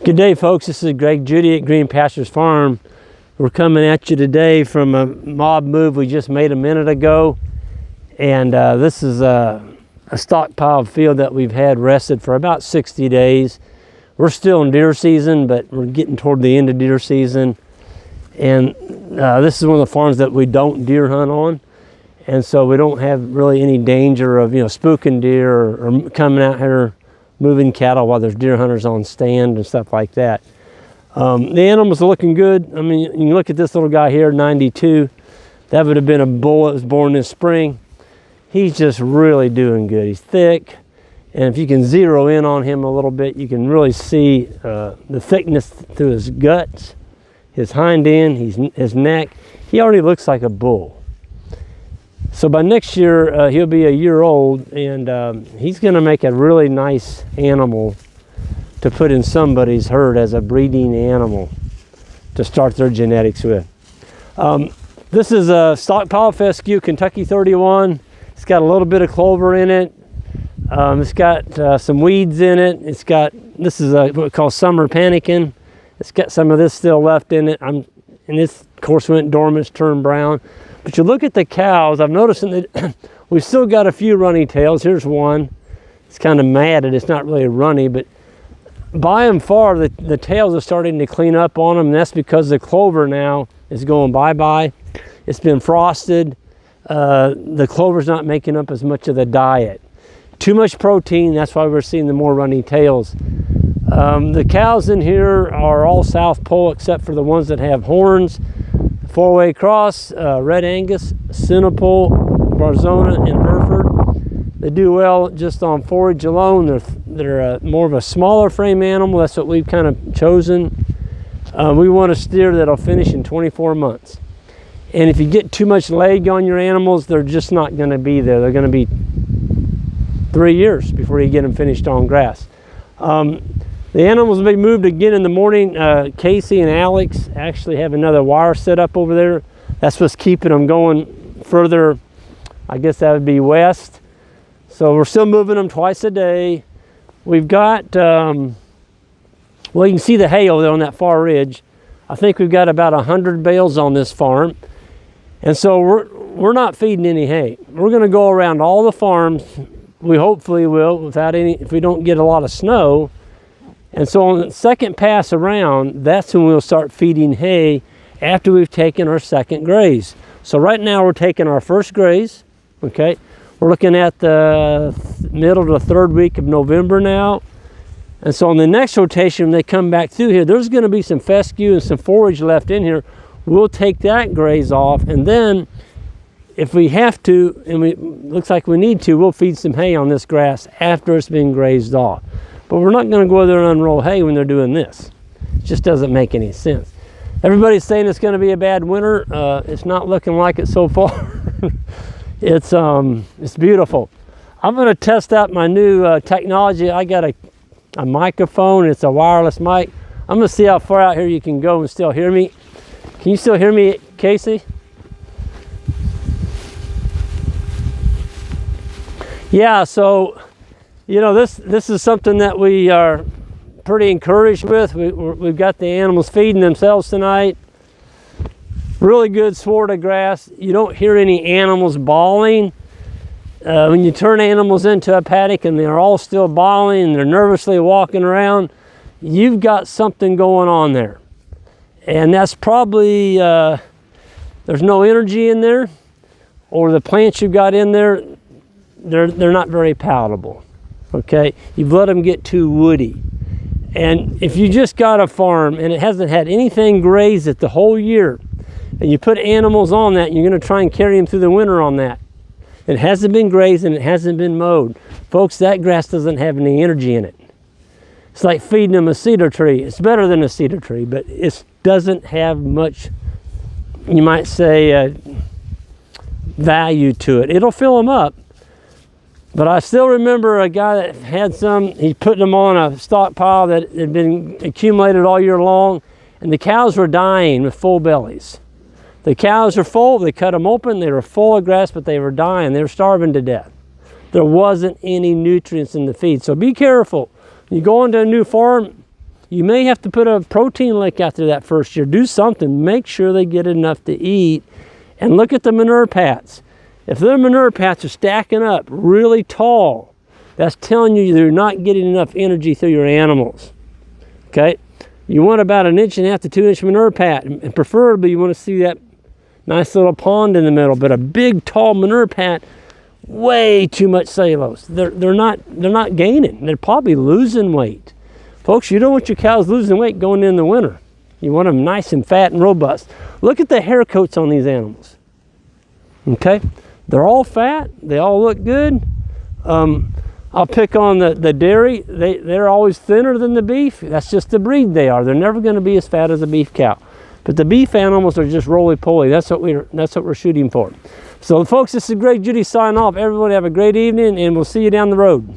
Good day, folks. This is Greg Judy at Green Pastures Farm. We're coming at you today from a mob move we just made a minute ago. And this is a stockpile field that we've had rested for about 60 days. We're still in deer season, but we're getting toward the end of deer season. And this is one of the farms that we don't deer hunt on. And so we don't have really any danger of, spooking deer or coming out here moving cattle while there's deer hunters on stand and stuff like that. The animals are looking good. I mean, you can look at this little guy here, 92. That would have been a bull that was born this spring. He's just really doing good. He's thick. And if you can zero in on him a little bit, you can really see the thickness through his guts, his hind end, his neck. He already looks like a bull. So by next year, he'll be a year old, and he's going to make a really nice animal to put in somebody's herd as a breeding animal to start their genetics with. This is a stockpile fescue, Kentucky 31. It's got a little bit of clover in it. It's got some weeds in it. This is what we call summer panicking. It's got some of this still left in it. And this, of course, went dormant, turned brown. But you look at the cows, I'm noticing that we've still got a few runny tails. Here's one. It's kind of matted. It's not really runny, but by and far, the tails are starting to clean up on them, and that's because the clover now is going bye-bye. It's been frosted. The clover's not making up as much of the diet. Too much protein, that's why we're seeing the more runny tails. The cows in here are all South Pole except for the ones that have horns. Four-way cross, Red Angus, Sinopole, Barzona, and Hereford. They do well just on forage alone. They're more of a smaller frame animal. That's what we've kind of chosen. We want a steer that'll finish in 24 months. And if you get too much leg on your animals, they're just not going to be there. They're going to be 3 years before you get them finished on grass. The animals will be moved again in the morning. Casey and Alex actually have another wire set up over there. That's what's keeping them going further. I guess that would be west. So we're still moving them twice a day. We've got, well, you can see the hay over there on that far ridge. I think we've got about 100 bales on this farm. And so we're not feeding any hay. We're going to go around all the farms. We hopefully will, without any, if we don't get a lot of snow. And so on the second pass around, that's when we'll start feeding hay after we've taken our second graze. So right now we're taking our first graze, okay? We're looking at the middle to third week of November now. And so on the next rotation, when they come back through here, there's gonna be some fescue and some forage left in here. We'll take that graze off, and then if we have to, and looks like we need to, we'll feed some hay on this grass after it's been grazed off. But we're not going to go there and unroll hay when they're doing this. It just doesn't make any sense. Everybody's saying it's going to be a bad winter. It's not looking like it so far. It's beautiful. I'm going to test out my new technology. I got a microphone. It's a wireless mic. I'm going to see how far out here you can go and still hear me. Can you still hear me, Casey? Yeah, so this is something that we are pretty encouraged with. We've got the animals feeding themselves tonight. Really good sward of grass. You don't hear any animals bawling. When you turn animals into a paddock and they're all still bawling and they're nervously walking around, you've got something going on there. And that's probably, there's no energy in there, or the plants you've got in there, they're not very palatable. Okay, you've let them get too woody. And if you just got a farm and it hasn't had anything grazed it the whole year, and you put animals on that, and you're going to try and carry them through the winter on that, it hasn't been grazed and it hasn't been mowed, folks, that grass doesn't have any energy in it. It's like feeding them a cedar tree. It's better than a cedar tree, but it doesn't have much, you might say, value to it. It'll fill them up. But I still remember a guy that had some, he put them on a stockpile that had been accumulated all year long, and the cows were dying with full bellies. The cows are full, they cut them open, they were full of grass, but they were dying, they were starving to death. There wasn't any nutrients in the feed. So be careful. You go into a new farm, You may have to put a protein lick out there that first year. Do something. Make sure they get enough to eat. And look at the manure pats. If their manure pats are stacking up really tall, that's telling you they're not getting enough energy through your animals. Okay? You want about 1.5 inch to 2 inch manure pat, and preferably you want to see that nice little pond in the middle. But a big, tall manure pat, way too much cellulose. They're not gaining. They're probably losing weight. Folks, you don't want your cows losing weight going in the winter. You want them nice and fat and robust. Look at the hair coats on these animals. Okay? They're all fat. They all look good. I'll pick on the dairy. They're always thinner than the beef. That's just the breed they are. They're never going to be as fat as a beef cow. But the beef animals are just roly-poly. That's what we're shooting for. So folks, this is Greg Judy signing off. Everybody have a great evening, and we'll see you down the road.